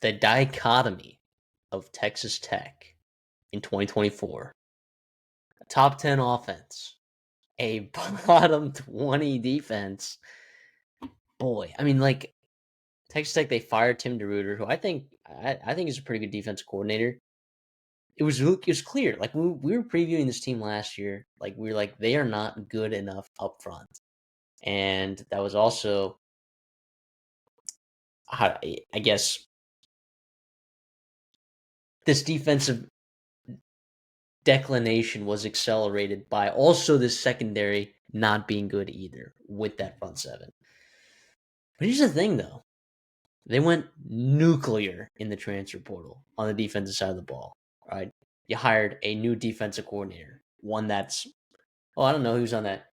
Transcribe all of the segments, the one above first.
the dichotomy of Texas Tech in 2024. A top 10 offense, a bottom 20 defense. Boy, I mean, like, Texas Tech, they fired Tim DeRuyter, who I think is a pretty good defense coordinator. It was clear. Like, we were previewing this team last year. Like, we were like, they are not good enough up front. And that was also, I guess, this defensive declination was accelerated by also this secondary not being good either with that front seven. But here's the thing, though. They went nuclear in the transfer portal on the defensive side of the ball. Right? You hired a new defensive coordinator, one that's, I don't know, he was on that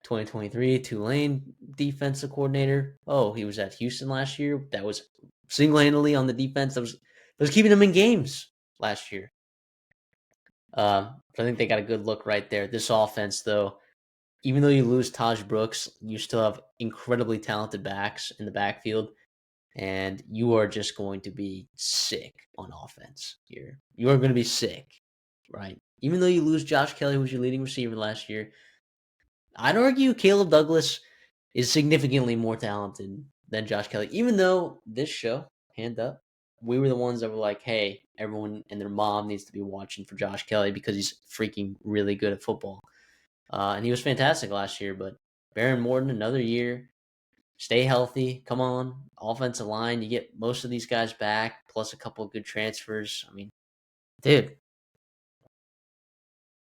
2023 Tulane defensive coordinator. Oh, he was at Houston last year. That was single-handedly on the defense. That was keeping them in games last year. So I think they got a good look right there. This offense, though, even though you lose Taj Brooks, you still have incredibly talented backs in the backfield, and you are just going to be sick on offense here. You are going to be sick, right? Even though you lose Josh Kelly, who was your leading receiver last year, I'd argue Caleb Douglas is significantly more talented than Josh Kelly, even though this show, hand up, we were the ones that were like, hey, everyone and their mom needs to be watching for Josh Kelly because he's freaking really good at football. And he was fantastic last year, but Baron Morton, another year, stay healthy. Come on, offensive line, you get most of these guys back, plus a couple of good transfers. I mean, dude,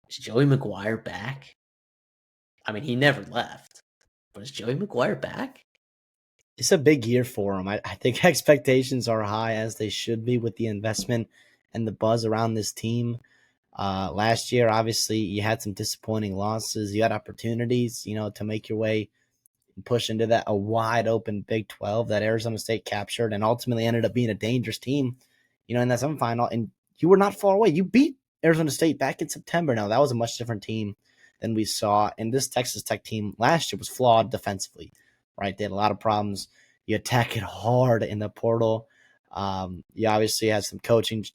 is Joey McGuire back? I mean, he never left, but is Joey McGuire back? It's a big year for him. I think expectations are high, as they should be, with the investment and the buzz around this team. Last year, obviously, you had some disappointing losses. You had opportunities, to make your way and push into that a wide open Big 12 that Arizona State captured and ultimately ended up being a dangerous team, in that semifinal. And you were not far away. You beat Arizona State back in September. Now, that was a much different team than we saw. And this Texas Tech team last year was flawed defensively, right? They had a lot of problems. You attack it hard in the portal. You obviously had some coaching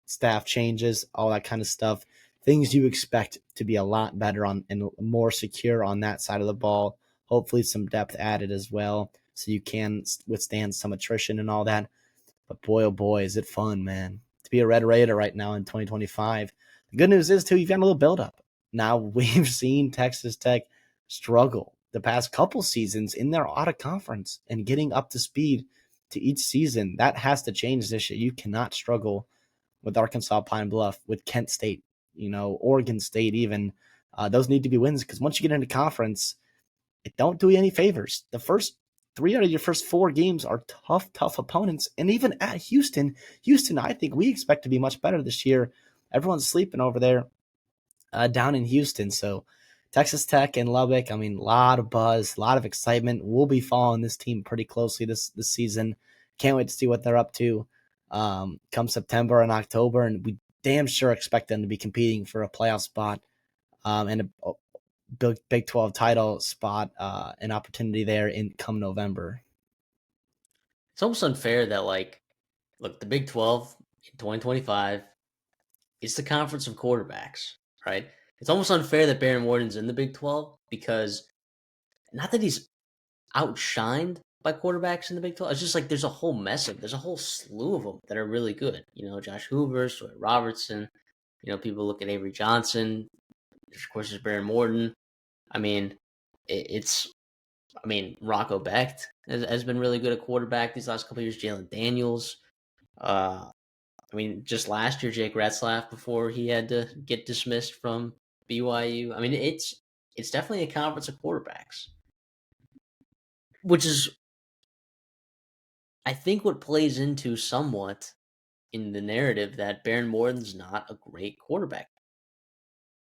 staff changes, all that kind of stuff. Things you expect to be a lot better on and more secure on that side of the ball. Hopefully some depth added as well, so you can withstand some attrition and all that. But boy, oh boy, is it fun, man, to be a Red Raider right now in 2025. The good news is, too, you've got a little buildup. Now, we've seen Texas Tech struggle the past couple seasons in their out of conference and getting up to speed to each season. That has to change this year. You cannot struggle with Arkansas Pine Bluff, with Kent State, Oregon State even. Those need to be wins, because once you get into conference, it don't do you any favors. The first 3 out of your first 4 games are tough opponents. And even at Houston, I think we expect to be much better this year. Everyone's sleeping over there down in Houston. So Texas Tech and Lubbock, a lot of buzz, a lot of excitement. We'll be following this team pretty closely this season. Can't wait to see what they're up to come September and October. And we damn sure expect them to be competing for a playoff spot and a Big 12 title spot, an opportunity there in come November. It's almost unfair that, look, the Big 12 in 2025, it's the conference of quarterbacks, right? It's almost unfair that Baron Morton's in the Big 12, because not that he's outshined by quarterbacks in the Big 12. It's just like there's a whole slew of them that are really good. Josh Hoover, Sawyer Robertson, people look at Avery Johnson. Of course, there's Baron Morton. Rocco Becht has been really good at quarterback these last couple of years. Jalen Daniels. Just last year, Jake Retzlaff, before he had to get dismissed from BYU. It's definitely a conference of quarterbacks, which is, I think, what plays into somewhat in the narrative that Baron Morton's not a great quarterback,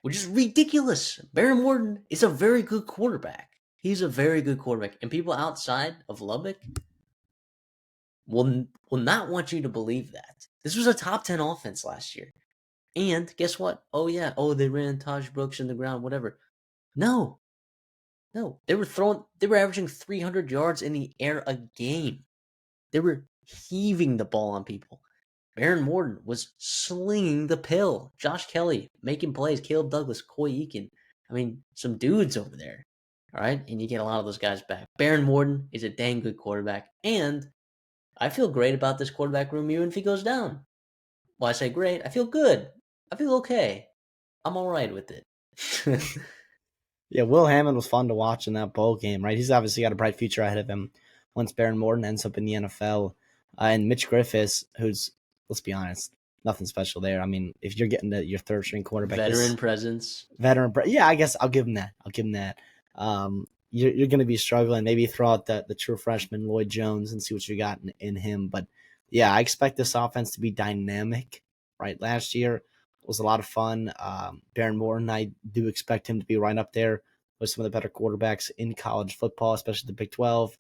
which is ridiculous. Baron Morton is a very good quarterback. He's a very good quarterback, and people outside of Lubbock will not want you to believe that. This was a top 10 offense last year. And guess what? Oh, yeah. Oh, they ran Taj Brooks in the ground, whatever. No. They were averaging 300 yards in the air a game. They were heaving the ball on people. Baron Morton was slinging the pill. Josh Kelly making plays. Caleb Douglas, Coy Eakin. I mean, some dudes over there. All right. And you get a lot of those guys back. Baron Morton is a dang good quarterback. And I feel great about this quarterback room even if he goes down. Well, I say great. I feel good. I feel okay. I'm all right with it. Yeah, Will Hammond was fun to watch in that bowl game, right? He's obviously got a bright future ahead of him once Baron Morton ends up in the NFL. And Mitch Griffiths, who's, let's be honest, nothing special there. I mean, if you're getting to your third string quarterback, Veteran presence. Yeah, I guess I'll give him that. You're going to be struggling. Maybe throw out the true freshman Lloyd Jones and see what you got in him. But yeah, I expect this offense to be dynamic. Right, last year was a lot of fun. Baron Morton, I do expect him to be right up there with some of the better quarterbacks in college football, especially the Big 12.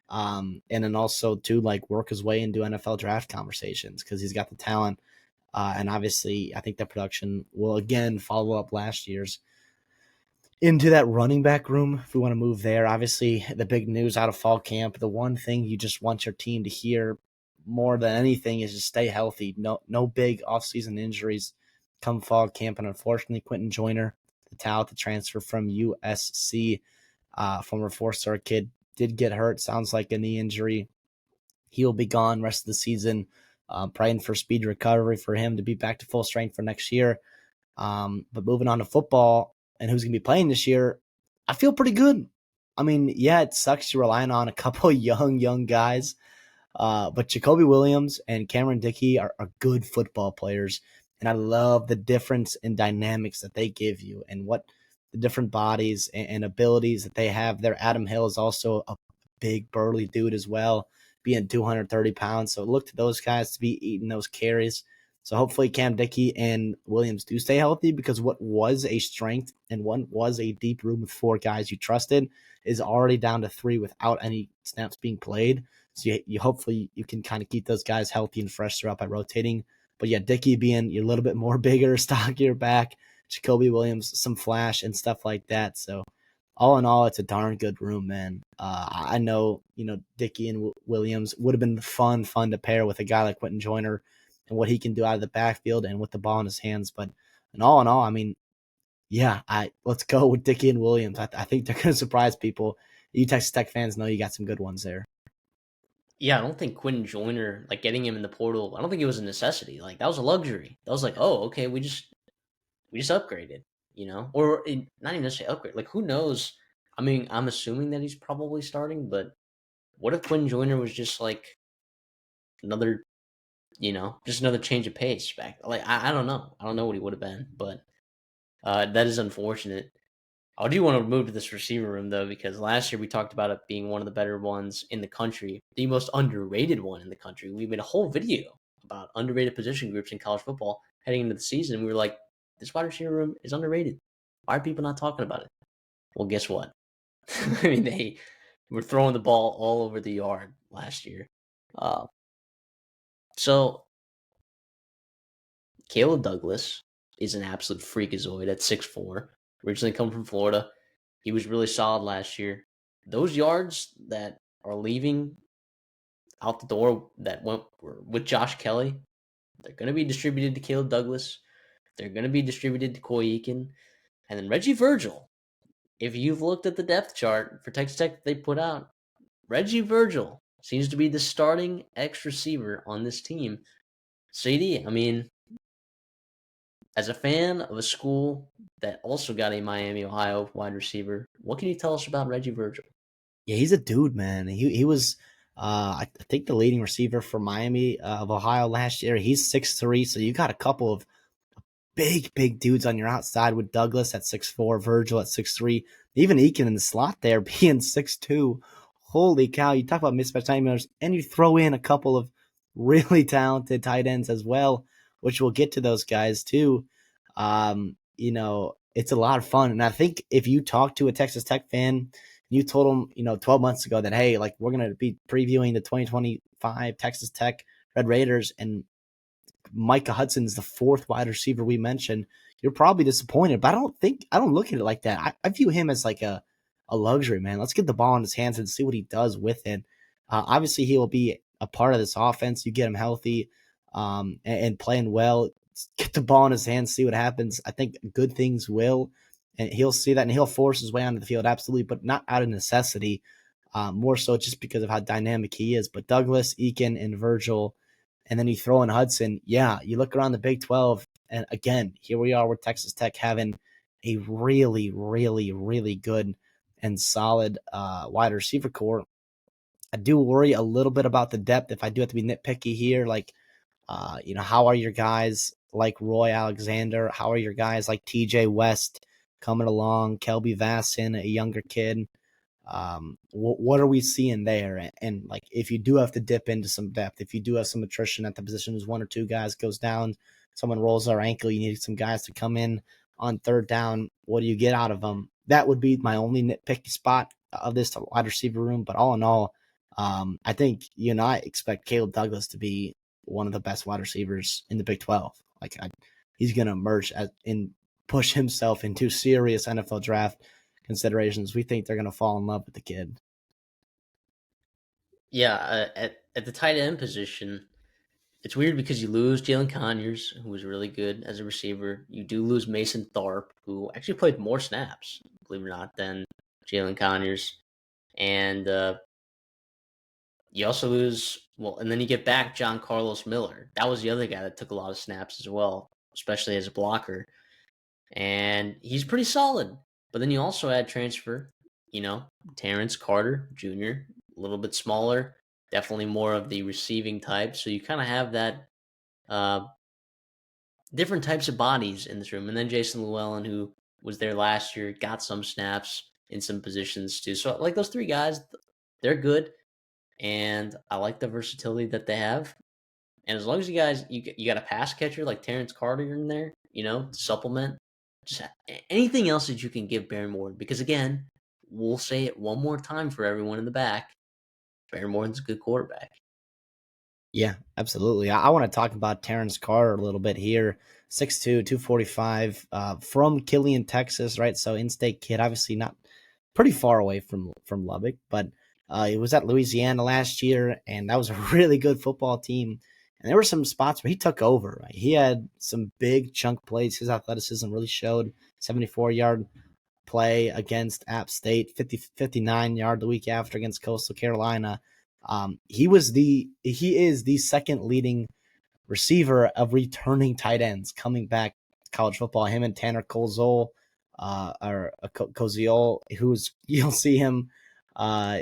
And then also to like work his way into NFL draft conversations because he's got the talent. And obviously, I think that production will again follow up last year's into that running back room. If we want to move there, obviously the big news out of fall camp, the one thing you just want your team to hear more than anything is just stay healthy. No big offseason injuries come fall camp. And unfortunately, Quentin Joyner, the talent, the transfer from USC, former four-star kid, did get hurt. Sounds like a knee injury. He'll be gone rest of the season. Praying for speedy recovery for him to be back to full strength for next year. But moving on to football and who's going to be playing this year, I feel pretty good. I mean, yeah, it sucks you're relying on a couple of young guys. But Jacoby Williams and Cameron Dickey are good football players. And I love the difference in dynamics that they give you and what the different bodies and abilities that they have there. Adam Hill is also a big burly dude as well, being 230 pounds. So look to those guys to be eating those carries. So hopefully Cam Dickey and Williams do stay healthy because what was a strength and one was a deep room with four guys you trusted is already down to three without any snaps being played. So you hopefully you can kind of keep those guys healthy and fresh throughout by rotating. But yeah, Dickey being a little bit more bigger, stockier back, Jacoby Williams, some flash and stuff like that. So all in all, it's a darn good room, man. I know, Dickey and Williams would have been fun to pair with a guy like Quentin Joyner and what he can do out of the backfield and with the ball in his hands. But in all, I mean, yeah, let's go with Dickey and Williams. I think they're going to surprise people. You Texas Tech fans know you got some good ones there. Yeah, I don't think Quentin Joyner, like getting him in the portal, I don't think it was a necessity. Like that was a luxury. That was like, oh, okay, we just upgraded, or not even necessarily upgrade. Like who knows? I mean, I'm assuming that he's probably starting, but what if Quentin Joyner was just like another, just another change of pace back? Like I don't know. I don't know what he would have been, but that is unfortunate. I do want to move to this receiver room, though, because last year we talked about it being one of the better ones in the country, the most underrated one in the country. We made a whole video about underrated position groups in college football heading into the season. We were like, this wide receiver room is underrated. Why are people not talking about it? Well, guess what? I mean, they were throwing the ball all over the yard last year. So, Caleb Douglas is an absolute freakazoid at 6'4", originally come from Florida. He was really solid last year. Those yards that are leaving out the door that went with Josh Kelly, they're going to be distributed to Caleb Douglas. They're going to be distributed to Coy Eakin. And then Reggie Virgil. If you've looked at the depth chart for Texas Tech that they put out, Reggie Virgil seems to be the starting X receiver on this team. CD, I mean, as a fan of a school that also got a Miami, Ohio wide receiver, what can you tell us about Reggie Virgil? Yeah, he's a dude, man. He was, I think, the leading receiver for Miami of Ohio last year. He's 6'3", so you got a couple of big dudes on your outside with Douglas at 6'4", Virgil at 6'3", even Eakin in the slot there being 6'2". Holy cow, you talk about mismatch nightmares, and you throw in a couple of really talented tight ends as well, which we'll get to those guys too. It's a lot of fun. And I think if you talk to a Texas Tech fan, you told them, 12 months ago that, hey, like we're going to be previewing the 2025 Texas Tech Red Raiders, and Micah Hudson's the fourth wide receiver we mentioned, you're probably disappointed. But I don't look at it like that. I view him as like a luxury, man. Let's get the ball in his hands and see what he does with it. Obviously, he will be a part of this offense. You get him healthy and playing well. Get the ball in his hands, see what happens. I think good things will, and he'll see that, and he'll force his way onto the field, absolutely, but not out of necessity. More so just because of how dynamic he is. But Douglas, Eakin, and Virgil, and then you throw in Hudson. Yeah, you look around the Big 12, and again, here we are with Texas Tech having a really, really, really good and solid wide receiver core. I do worry a little bit about the depth if I do have to be nitpicky here. Like, how are your guys like Roy Alexander? How are your guys like TJ West coming along? Kelby Vassin, a younger kid. What are we seeing there? And like, if you do have to dip into some depth, if you do have some attrition at the positions, one or two guys goes down, someone rolls their ankle, you need some guys to come in on third down. What do you get out of them? That would be my only nitpicky spot of this wide receiver room. But all in all, I think you and I expect Caleb Douglas to be one of the best wide receivers in the Big 12. He's going to emerge and push himself into serious NFL draft considerations. We think they're going to fall in love with the kid. Yeah, at the tight end position, it's weird because you lose Jalen Conyers, who was really good as a receiver. You do lose Mason Tharp, who actually played more snaps, believe it or not, than Jalen Conyers. And you also lose, well, and then you get back John Carlos Miller. That was the other guy that took a lot of snaps as well, especially as a blocker. And he's pretty solid. But then you also add transfer, Terrence Carter Jr., a little bit smaller, definitely more of the receiving type. So you kind of have that uh, different types of bodies in this room. And then Jason Llewellyn, who was there last year, got some snaps in some positions too. So like those three guys, they're good, and I like the versatility that they have. And as long as you got a pass catcher like Terrence Carter in there, to supplement, just anything else that you can give Barrymore. Because again, we'll say it one more time for everyone in the back. Barrymore's a good quarterback. Yeah, absolutely. I want to talk about Terrence Carter a little bit here. 6'2", 245, from Killeen, Texas, right? So in-state kid, obviously not pretty far away from Lubbock, but he was at Louisiana last year, and that was a really good football team. And there were some spots where he took over. Right? He had some big chunk plays. His athleticism really showed. 74-yard play against App State, 59-yard the week after against Coastal Carolina. He is the second leading receiver of returning tight ends coming back to college football. Him and Tanner Koziol, who's you'll see him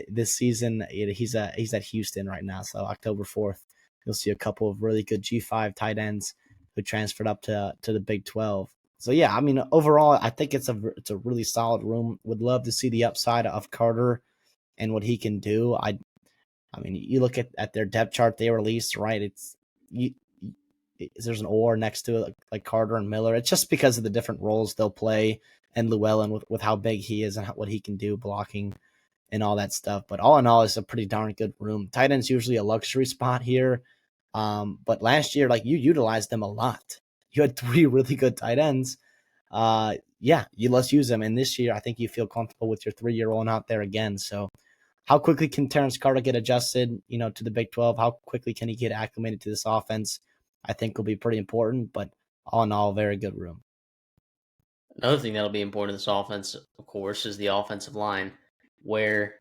this season. He's at Houston right now, so October 4th, you'll see a couple of really good G5 tight ends who transferred up to the Big 12. So yeah, I mean, overall, I think it's a really solid room. Would love to see the upside of Carter and what he can do. I mean, you look at their depth chart they released, right? There's an or next to it, like Carter and Miller. It's just because of the different roles they'll play, and Llewellyn with how big he is and what he can do blocking and all that stuff. But all in all, it's a pretty darn good room. Tight end's usually a luxury spot here, but last year, like, you utilized them a lot. You had three really good tight ends. Yeah, let's use them. And this year, I think you feel comfortable with your 3-year-old out there again. So how quickly can Terrence Carter get adjusted, to the Big 12? How quickly can he get acclimated to this offense? I think will be pretty important, but all in all, very good room. Another thing that'll be important in this offense, of course, is the offensive line, where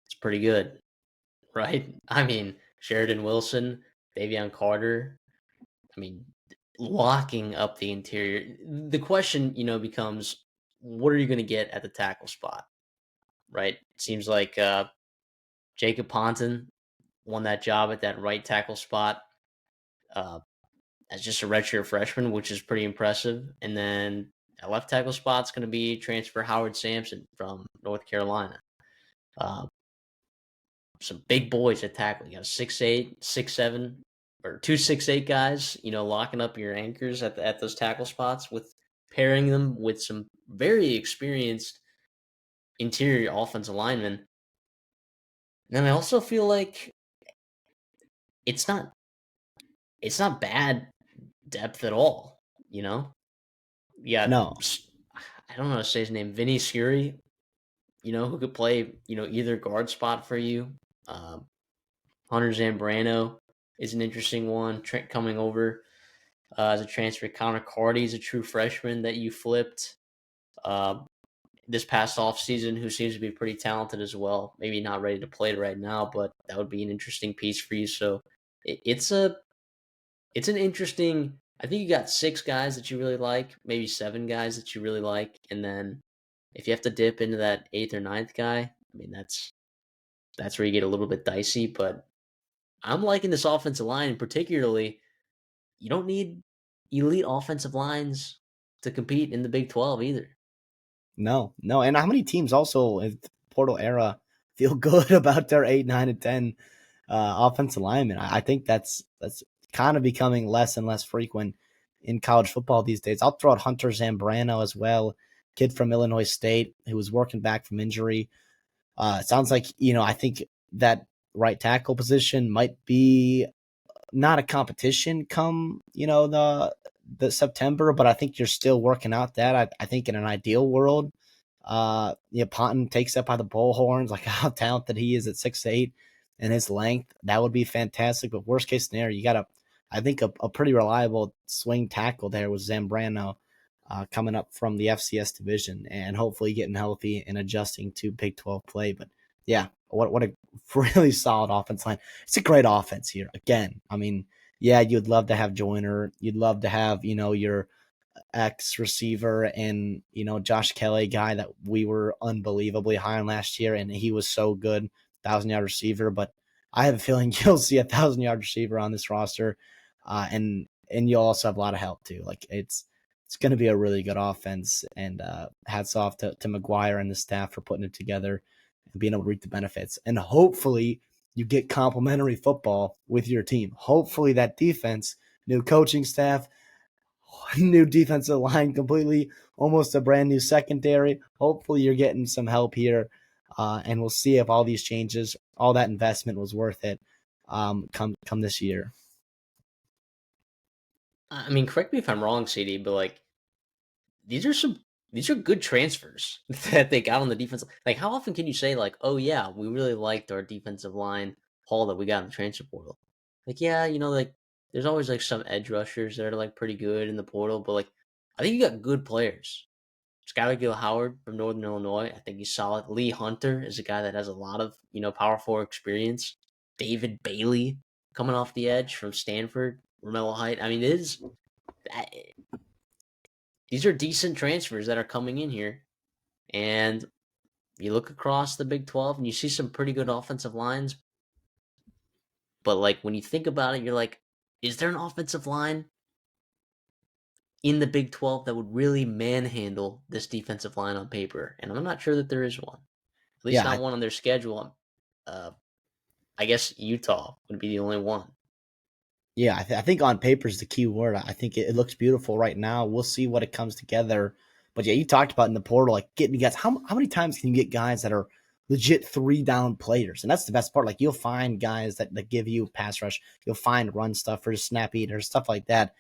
it's pretty good, right? I mean, Sheridan Wilson, Davion Carter, I mean, locking up the interior. The question, becomes, what are you going to get at the tackle spot, right? It seems like Jacob Ponton won that job at that right tackle spot uh, as just a redshirt freshman, which is pretty impressive. And then at left tackle spot's going to be transfer Howard Sampson from North Carolina. Uh, some big boys at tackle. You got 6'8", 6'7", or 2 6'8" guys, locking up your anchors at those tackle spots, with pairing them with some very experienced interior offensive linemen. And I also feel like it's not bad depth at all. You got, No, I don't know how to say his name, Vinny Scurry, who could play, either guard spot for you. Hunter Zambrano is an interesting one coming over as a transfer. Connor Carty is a true freshman that you flipped uh, this past offseason, who seems to be pretty talented as well. Maybe not ready to play right now, but that would be an interesting piece for you. So it's an interesting. I think you got 6 guys that you really like, maybe 7 guys that you really like, and then if you have to dip into that 8th or ninth guy, I mean that's where you get a little bit dicey. But I'm liking this offensive line, and particularly, you don't need elite offensive lines to compete in the Big 12 either. No, no. And how many teams also in the portal era feel good about their 8, 9, and 10 offensive linemen? I think that's kind of becoming less and less frequent in college football these days. I'll throw out Hunter Zambrano as well, kid from Illinois State who was working back from injury. It sounds like, I think that right tackle position might be not a competition come, the September, but I think you're still working out that. I think in an ideal world, Ponton takes that by the bullhorns, like how talented he is at 6'8" and his length. That would be fantastic. But worst case scenario, you got I think a pretty reliable swing tackle there with Zambrano coming up from the FCS division and hopefully getting healthy and adjusting to Big 12 play. But yeah, what a really solid offense line. It's a great offense here. Again, I mean, yeah, you'd love to have Joyner. You'd love to have, your ex receiver and, Josh Kelly, guy that we were unbelievably high on last year. And he was so good, 1,000-yard receiver. But I have a feeling you'll see 1,000-yard receiver on this roster. And you'll also have a lot of help too. Like it's going to be a really good offense, and hats off to McGuire and the staff for putting it together and being able to reap the benefits. And hopefully you get complimentary football with your team. Hopefully that defense, new coaching staff, new defensive line, completely almost a brand new secondary. Hopefully you're getting some help here, and we'll see if all these changes, all that investment was worth it come this year. I mean, correct me if I'm wrong, CD, but like these are good transfers that they got on the defense. Like, how often can you say like, "Oh yeah, we really liked our defensive line haul that we got in the transfer portal"? Like, yeah, like there's always like some edge rushers that are like pretty good in the portal, but like I think you got good players. Skylar Gill Howard from Northern Illinois, I think he's solid. Lee Hunter is a guy that has a lot of power forward experience. David Bailey coming off the edge from Stanford, Romello Height. I mean, it is these are decent transfers that are coming in here. And you look across the Big 12 and you see some pretty good offensive lines. But like when you think about it, you're like, is there an offensive line in the Big 12 that would really manhandle this defensive line on paper? And I'm not sure that there is one. At least Yeah, not one on their schedule. I guess Utah would be the only one. Yeah, I think on paper is the key word. I think it looks beautiful right now. We'll see what it comes together. But yeah, you talked about in the portal, like getting guys. How many times can you get guys that are legit 3-down players? And that's the best part. Like you'll find guys that give you pass rush. You'll find run stuffers, snap eaters, stuff like that.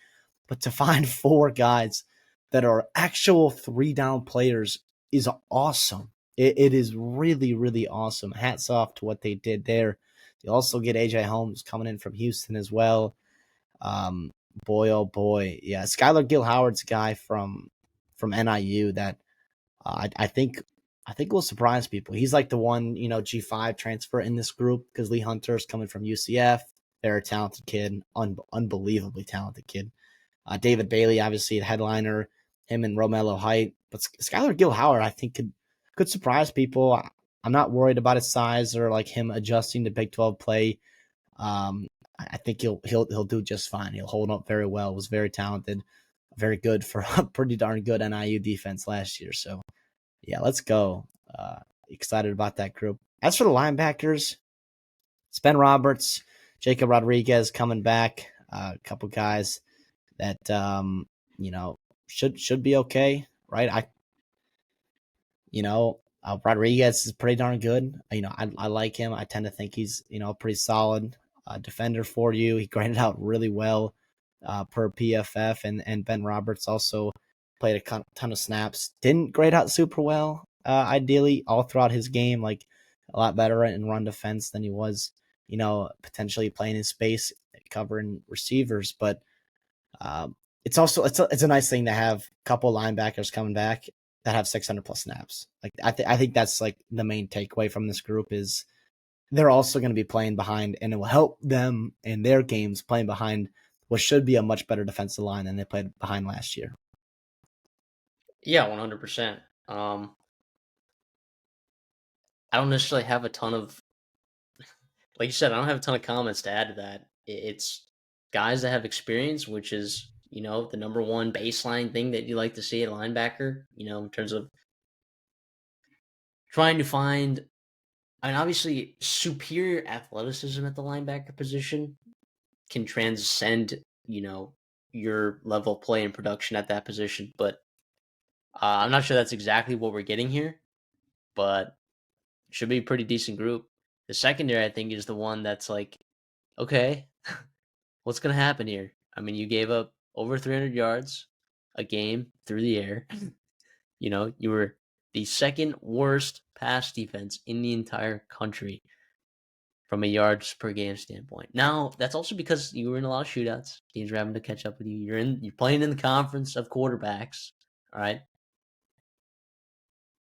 But to find 4 guys that are actual 3-down players is awesome. It is really, really awesome. Hats off to what they did there. You also get AJ Holmes coming in from Houston as well. Boy, oh boy, yeah, Skylar Gill Howard's a guy from NIU that I think will surprise people. He's like the one G5 transfer in this group because Lee Hunter is coming from UCF. They're a talented kid, unbelievably talented kid. David Bailey, obviously the headliner, him and Romello Height, but Skylar Gill Howard I think could surprise people. I'm not worried about his size or like him adjusting to Big 12 play. I think he'll do just fine. He'll hold up very well. Was very talented, very good for a pretty darn good NIU defense last year. So yeah, let's go. Excited about that group. As for the linebackers, it's Ben Roberts, Jacob Rodriguez coming back. A couple guys that should be okay, right? Rodriguez is pretty darn good. I like him. I tend to think he's, pretty solid defender for you. He grinded out really well per PFF, and Ben Roberts also played a ton of snaps. Didn't grade out super well, ideally, all throughout his game, like a lot better in run defense than he was potentially playing in space, covering receivers. But it's also it's a nice thing to have a couple linebackers coming back that have 600 plus snaps. Like I think that's like the main takeaway from this group is they're also going to be playing behind, and it will help them in their games playing behind what should be a much better defensive line than they played behind last year. Yeah, 100%. I don't necessarily have a ton of, like you said, I don't have a ton of comments to add to that. It's guys that have experience, which is, the number one baseline thing that you like to see at linebacker, in terms of trying to find, I mean, obviously, superior athleticism at the linebacker position can transcend, your level of play and production at that position. But I'm not sure that's exactly what we're getting here, but should be a pretty decent group. The secondary, I think, is the one that's like, okay, what's going to happen here? I mean, you gave up over 300 yards a game through the air. You were the second worst pass defense in the entire country from a yards per game standpoint. Now, that's also because you were in a lot of shootouts. Teams were having to catch up with you. You're playing in the conference of quarterbacks, all right?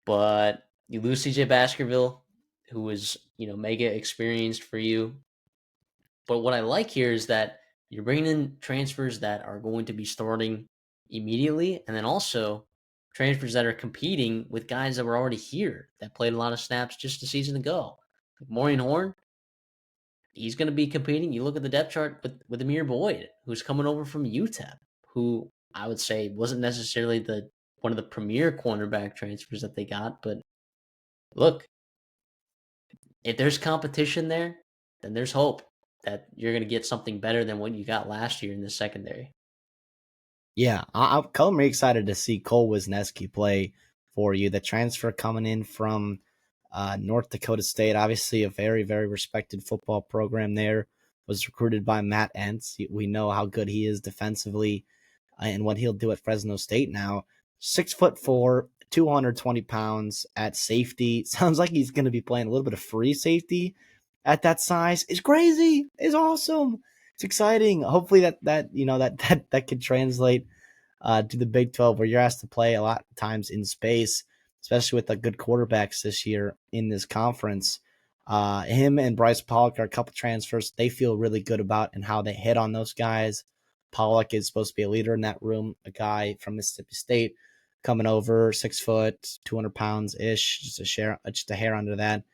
But you lose CJ Baskerville, who was, mega experienced for you. But what I like here is that you're bringing in transfers that are going to be starting immediately, and then also transfers that are competing with guys that were already here that played a lot of snaps just a season ago. Like Maureen Horn, he's going to be competing. You look at the depth chart with Amir Boyd, who's coming over from UTEP, who I would say wasn't necessarily one of the premier cornerback transfers that they got, but look, if there's competition there, then there's hope that you're going to get something better than what you got last year in the secondary. Yeah, I'm really excited to see Cole Wisniewski play for you. The transfer coming in from North Dakota State, obviously a very, very respected football program there, was recruited by Matt Entz. We know how good he is defensively and what he'll do at Fresno State now. 6'4", 220 pounds at safety. Sounds like he's going to be playing a little bit of free safety at that size. It's crazy. It's awesome. It's exciting. Hopefully that could translate to the Big 12, where you're asked to play a lot of times in space, especially with the good quarterbacks this year in this conference. Him and Bryce Pollock are a couple transfers they feel really good about and how they hit on those guys. Pollock is supposed to be a leader in that room, a guy from Mississippi State coming over, 6 foot, 200 pounds ish, just a hair under that,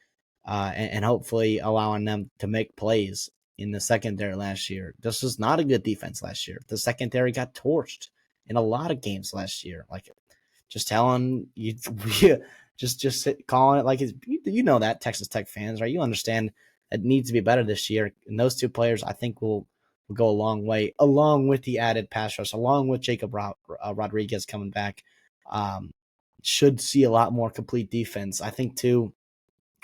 and hopefully allowing them to make plays in the secondary last year. This was not a good defense last year. The secondary got torched in a lot of games last year. Like, just telling you, calling it like it's, that Texas Tech fans, right? You understand it needs to be better this year. And those two players, I think, will go a long way, along with the added pass rush, along with Jacob Rodriguez coming back. Should see a lot more complete defense. I think, too,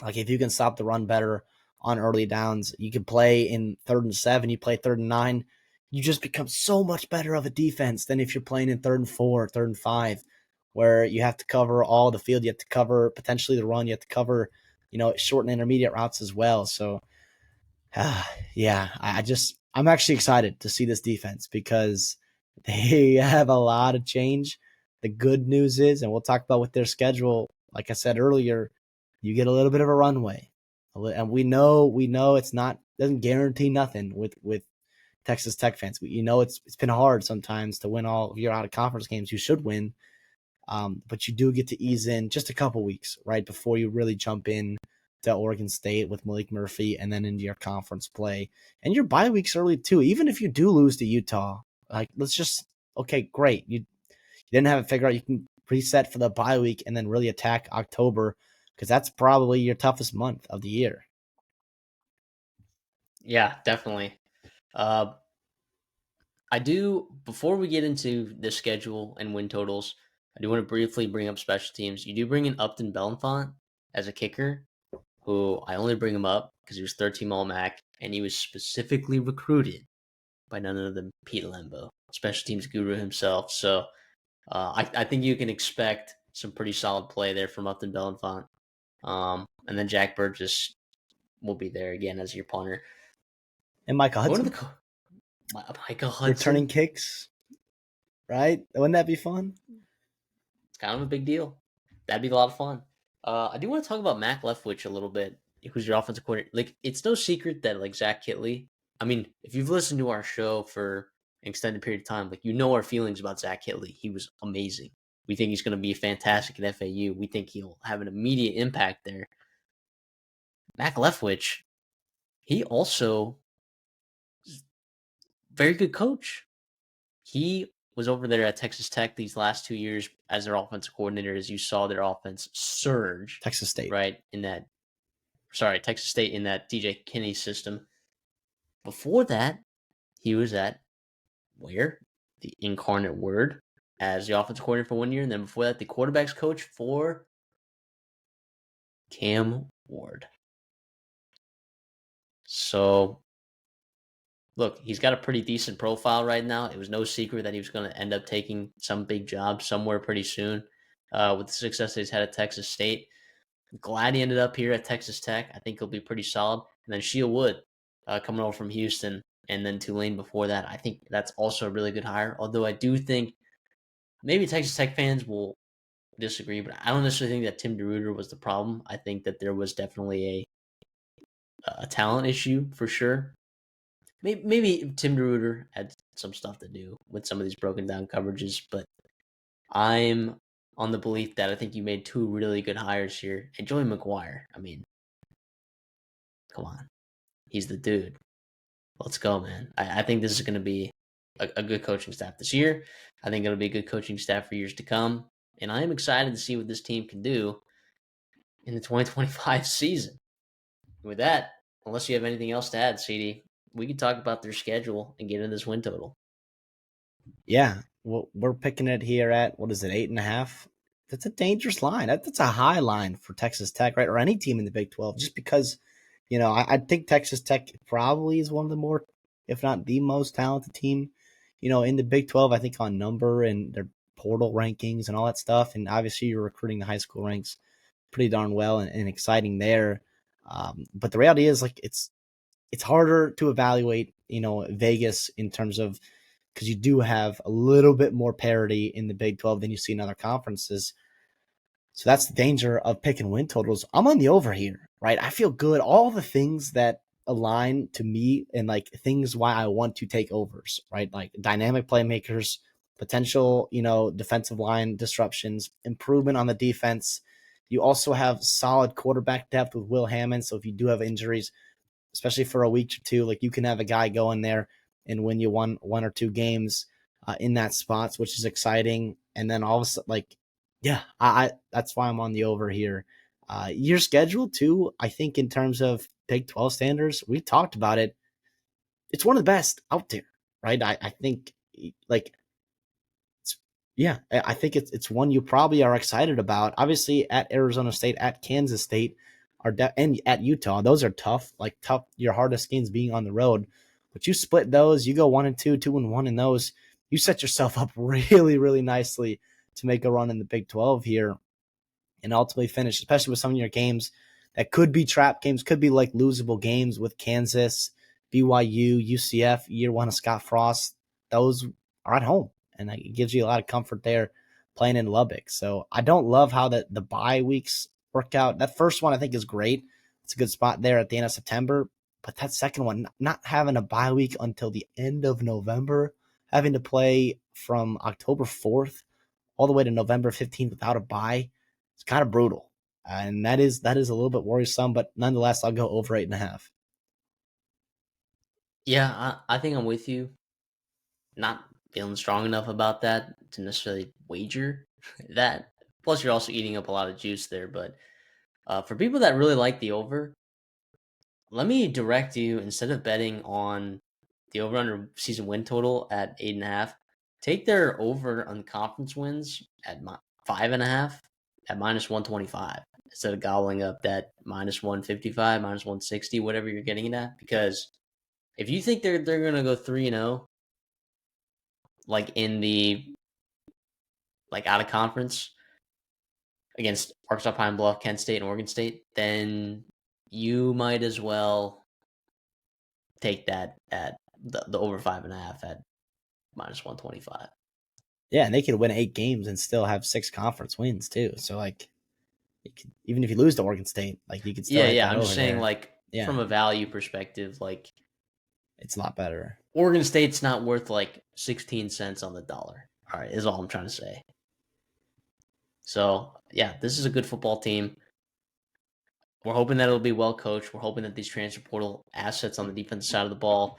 like if you can stop the run better on early downs, you can play in 3rd and 7, you play 3rd and 9, you just become so much better of a defense than if you're playing in 3rd and 4, 3rd and 5, where you have to cover all the field. You have to cover potentially the run. You have to cover, short and intermediate routes as well. So, yeah, I'm actually excited to see this defense because they have a lot of change. The good news is, and we'll talk about with their schedule, like I said earlier, you get a little bit of a runway. And we know doesn't guarantee nothing with Texas Tech fans. It's been hard sometimes to win all of your out of conference games. You should win, but you do get to ease in just a couple weeks right before you really jump in to Oregon State with Malik Murphy and then into your conference play. And your bye weeks early too. Even if you do lose to Utah, like okay, great. You didn't have it figured out. You can reset for the bye week and then really attack October because that's probably your toughest month of the year. Yeah, definitely. Before we get into the schedule and win totals, I do want to briefly bring up special teams. You do bring in Upton Belenfant as a kicker, who I only bring him up because he was 13 All-MAC, and he was specifically recruited by none other than Pete Lembo, special teams guru himself. So I think you can expect some pretty solid play there from Upton Belenfant. And then Jack Burgess will be there again as your punter. And Micah Going to Hudson the Michael returning Hudson. kicks, right? Wouldn't that be fun? It's kind of a big deal. That'd be a lot of fun. I do want to talk about Mac Leftwich a little bit, who's your offensive coordinator. Like, it's no secret that like Zach Kitley. I mean, if you've listened to our show for an extended period of time, like you know our feelings about Zach Kitley. He was amazing. We think he's going to be fantastic at FAU. We think he'll have an immediate impact there. Mac Leftwich, he also very good coach. He was over there at Texas Tech these last 2 years as their offensive coordinator, as you saw their offense surge. Texas State. Right, Texas State in that DJ Kinney system. Before that, he was at where? The Incarnate Word as the offensive coordinator for 1 year. And then before that, the quarterback's coach for Cam Ward. So, look, he's got a pretty decent profile right now. It was no secret that he was going to end up taking some big job somewhere pretty soon with the success that he's had at Texas State. I'm glad he ended up here at Texas Tech. I think he'll be pretty solid. And then Shea Wood coming over from Houston and then Tulane before that. I think that's also a really good hire. Although I do think maybe Texas Tech fans will disagree, but I don't necessarily think that Tim DeRuyter was the problem. I think that there was definitely a talent issue for sure. Maybe Tim DeRuyter had some stuff to do with some of these broken down coverages, but I'm on the belief that I think you made two really good hires here. And Joey McGuire, I mean, come on. He's the dude. Let's go, man. I think this is going to be a good coaching staff this year. I think it'll be a good coaching staff for years to come. And I am excited to see what this team can do in the 2025 season. With that, unless you have anything else to add, CD, we can talk about their schedule and get into this win total. Yeah, well, we're picking it here at, what is it, 8.5? That's a dangerous line. That's a high line for Texas Tech, right? Or any team in the Big 12, just because, I think Texas Tech probably is one of the more, if not the most talented team, in the Big 12, I think on number and their portal rankings and all that stuff. And obviously you're recruiting the high school ranks pretty darn well and exciting there. But the reality is, like, it's harder to evaluate, Vegas in terms of, because you do have a little bit more parity in the Big 12 than you see in other conferences. So that's the danger of picking win totals. I'm on the over here, right? I feel good. All the things that align to me and like things why I want to take overs, right? Like dynamic playmakers, potential, defensive line disruptions, improvement on the defense. You also have solid quarterback depth with Will Hammond. So if you do have injuries, especially for a week or two, like you can have a guy go in there and win you one or two games in that spots, which is exciting. And then all of a sudden, like, yeah, I that's why I'm on the over here. Your schedule too, I think in terms of Big 12 standards, we talked about it. It's one of the best out there, right? I think like yeah, I think it's one you probably are excited about. Obviously, at Arizona State, at Kansas State, and at Utah, those are tough. Like tough, your hardest games being on the road. But you split those, you go 1-2, 2-1 in those. You set yourself up really, really nicely to make a run in the Big 12 here, and ultimately finish, especially with some of your games that could be trap games, could be like losable games with Kansas, BYU, UCF, year one of Scott Frost. Those are at home, and it gives you a lot of comfort there playing in Lubbock. So I don't love how the bye weeks work out. That first one I think is great. It's a good spot there at the end of September. But that second one, not having a bye week until the end of November, having to play from October 4th all the way to November 15th without a bye, it's kind of brutal. And that is a little bit worrisome, but nonetheless, I'll go over 8.5. Yeah, I think I'm with you. Not feeling strong enough about that to necessarily wager that. Plus, you're also eating up a lot of juice there. But for people that really like the over, let me direct you, instead of betting on the over under season win total at 8.5, take their over on conference wins at 5.5 at -125 instead of gobbling up that -155, -160, whatever you're getting it at. Because if you think they're gonna go 3-0, like in the out of conference against Arkansas, Pine Bluff, Kent State, and Oregon State, then you might as well take that at the over 5.5 at -125. Yeah, and they could win 8 games and still have 6 conference wins too. So like, even if you lose to Oregon State, like you could still hit Yeah. that I'm over just saying, there. like, Yeah, from a value perspective, like it's a lot better. Oregon State's not worth like 16 cents on the dollar. All right, is all I'm trying to say. So yeah, this is a good football team. We're hoping that it'll be well coached. We're hoping that these transfer portal assets on the defensive side of the ball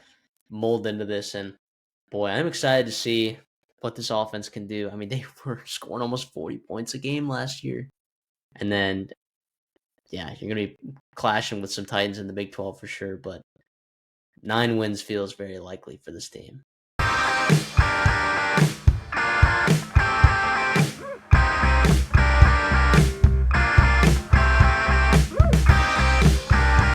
mold into this. And boy, I'm excited to see what this offense can do. I mean, they were scoring almost 40 points a game last year. And then, yeah, you're going to be clashing with some Titans in the Big 12 for sure. But 9 wins feels very likely for this team.